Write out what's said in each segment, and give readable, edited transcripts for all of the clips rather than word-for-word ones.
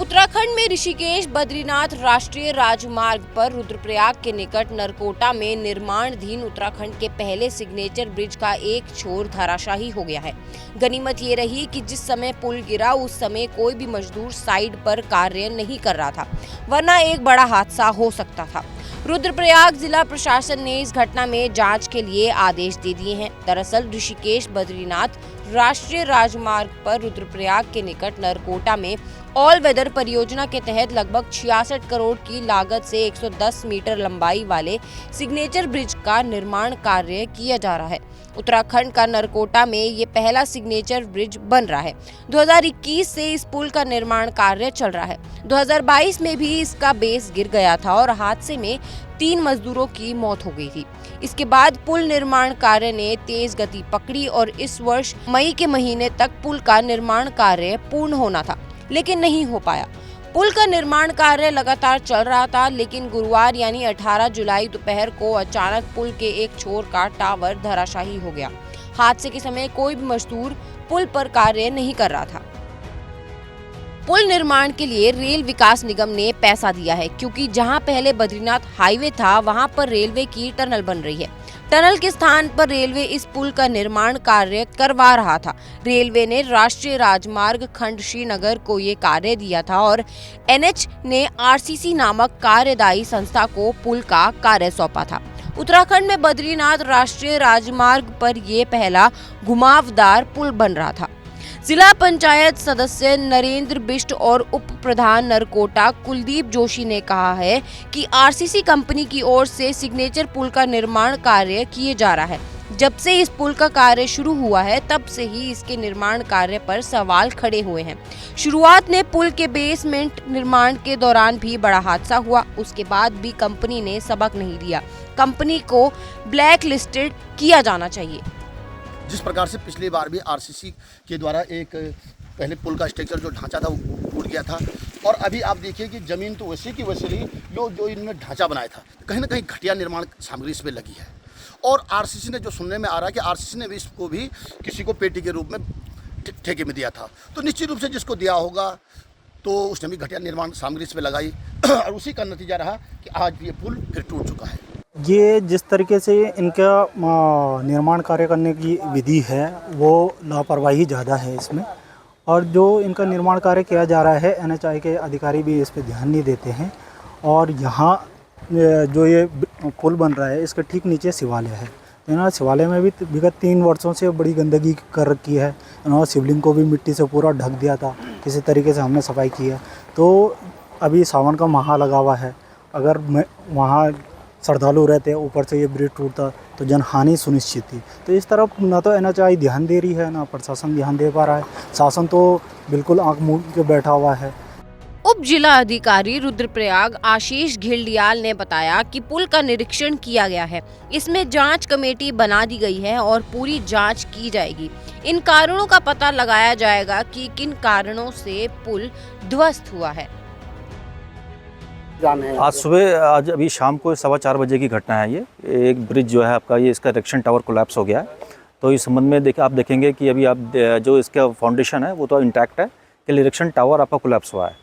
उत्तराखंड में ऋषिकेश बद्रीनाथ राष्ट्रीय राजमार्ग पर रुद्रप्रयाग के निकट नरकोटा में निर्माणाधीन उत्तराखंड के पहले सिग्नेचर ब्रिज का एक छोर धराशायी हो गया है। गनीमत ये रही कि जिस समय पुल गिरा उस समय कोई भी मजदूर साइड पर कार्य नहीं कर रहा था, वरना एक बड़ा हादसा हो सकता था। रुद्रप्रयाग जिला प्रशासन ने इस घटना में जांच के लिए आदेश दे दिए हैं। दरअसल ऋषिकेश बद्रीनाथ राष्ट्रीय राजमार्ग पर रुद्रप्रयाग के निकट नरकोटा में ऑल वेदर परियोजना के तहत लगभग 66 करोड़ की लागत से 110 मीटर लंबाई वाले सिग्नेचर ब्रिज का निर्माण कार्य किया जा रहा है। उत्तराखंड का नरकोटा में ये पहला सिग्नेचर ब्रिज बन रहा है। 2021 से इस पुल का निर्माण कार्य चल रहा है। 2022 में भी इसका बेस गिर गया था और हादसे में 3 मजदूरों की मौत हो गई थी। इसके बाद पुल निर्माण कार्य ने तेज गति पकड़ी और इस वर्ष मई के महीने तक पुल का निर्माण कार्य पूर्ण होना था, लेकिन नहीं हो पाया। पुल का निर्माण कार्य लगातार चल रहा था, लेकिन गुरुवार यानी 18 जुलाई दोपहर को अचानक पुल के एक छोर का टावर धराशायी हो गया। हादसे के समय कोई भी मजदूर पुल पर कार्य नहीं कर रहा था। पुल निर्माण के लिए रेल विकास निगम ने पैसा दिया है, क्योंकि जहां पहले बद्रीनाथ हाईवे था वहां पर रेलवे की टनल बन रही है। टनल के स्थान पर रेलवे इस पुल का निर्माण कार्य करवा रहा था। रेलवे ने राष्ट्रीय राजमार्ग खंड श्रीनगर को ये कार्य दिया था और NH ने RCC नामक कार्यदायी संस्था को पुल का कार्य सौंपा था। उत्तराखंड में बद्रीनाथ राष्ट्रीय राजमार्ग पर यह पहला घुमावदार पुल बन रहा था। जिला पंचायत सदस्य नरेंद्र बिष्ट और उप प्रधान नरकोटा कुलदीप जोशी ने कहा है कि RCC कंपनी की ओर से सिग्नेचर पुल का निर्माण कार्य किए जा रहा है। जब से इस पुल का कार्य शुरू हुआ है तब से ही इसके निर्माण कार्य पर सवाल खड़े हुए हैं। शुरुआत में पुल के बेसमेंट निर्माण के दौरान भी बड़ा हादसा हुआ, उसके बाद भी कंपनी ने सबक नहीं लिया। कंपनी को ब्लैक लिस्टेड किया जाना चाहिए। जिस प्रकार से पिछली बार भी RCC के द्वारा एक पहले पुल का स्ट्रक्चर जो ढांचा था वो टूट गया था, और अभी आप देखिए कि ज़मीन तो वैसे की वैसे रही, जो इन्होंने ढांचा बनाया था कहीं ना कहीं घटिया निर्माण सामग्री इसमें लगी है। और RCC ने जो सुनने में आ रहा है कि RCC ने भी इसको भी किसी को पेटी के रूप में ठेके में दिया था, तो निश्चित रूप से जिसको दिया होगा तो उसने भी घटिया निर्माण सामग्री इसमें लगाई और उसी का नतीजा रहा कि आज ये पुल फिर टूट चुका है। ये जिस तरीके से इनका निर्माण कार्य करने की विधि है वो लापरवाही ज़्यादा है इसमें, और जो इनका निर्माण कार्य किया जा रहा है NHAI के अधिकारी भी इस पर ध्यान नहीं देते हैं। और यहाँ जो ये पुल बन रहा है इसके ठीक नीचे शिवालय है। इन्होंने शिवालय में भी विगत 3 वर्षों से बड़ी गंदगी कर रखी है। इन्होंने शिवलिंग को भी मिट्टी से पूरा ढक दिया था, किसी तरीके से हमने सफाई की है। तो अभी सावन का माह लगा हुआ है, अगर वहाँ श्रद्धालु रहते ऊपर से ये ब्रिज टूटता तो जनहानि सुनिश्चित थी। तो इस तरफ ना तो NHAI ध्यान दे रही है, ना प्रशासन ध्यान दे पा रहा है। शासन तो बिल्कुल आंख मूंद के बैठा हुआ है। उप जिला अधिकारी रुद्रप्रयाग आशीष घिल्डियाल ने बताया कि पुल का निरीक्षण किया गया है। इसमें जांच कमेटी बना दी गई है और पूरी जांच की जाएगी। इन कारणों का पता लगाया जाएगा कि किन कारणों से पुल ध्वस्त हुआ है। आज अभी शाम को 4:15 बजे की घटना है। ये एक ब्रिज जो है आपका, ये इसका इरेक्शन टावर कोलैप्स हो गया है। तो इस संबंध में आप देखेंगे कि अभी आप जो इसका फाउंडेशन है वो तो इंटैक्ट है, कि इरेक्शन टावर आपका कोलैप्स हुआ है।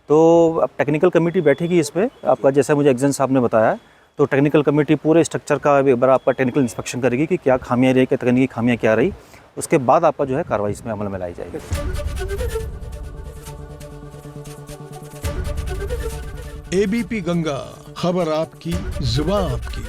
तो अब टेक्निकल कमेटी बैठेगी इस पर आपका, जैसा मुझे एक्जन साहब ने बताया है। तो टेक्निकल कमेटी पूरे स्ट्रक्चर का एक बार आपका टेक्निकल इंस्पेक्शन करेगी कि क्या खामियाँ रही, क्या तकनीकी खामियाँ क्या रही। उसके बाद आपका जो है कार्रवाई इसमें अमल में लाई जाएगी। ABP गंगा, खबर आपकी, जुबान आपकी।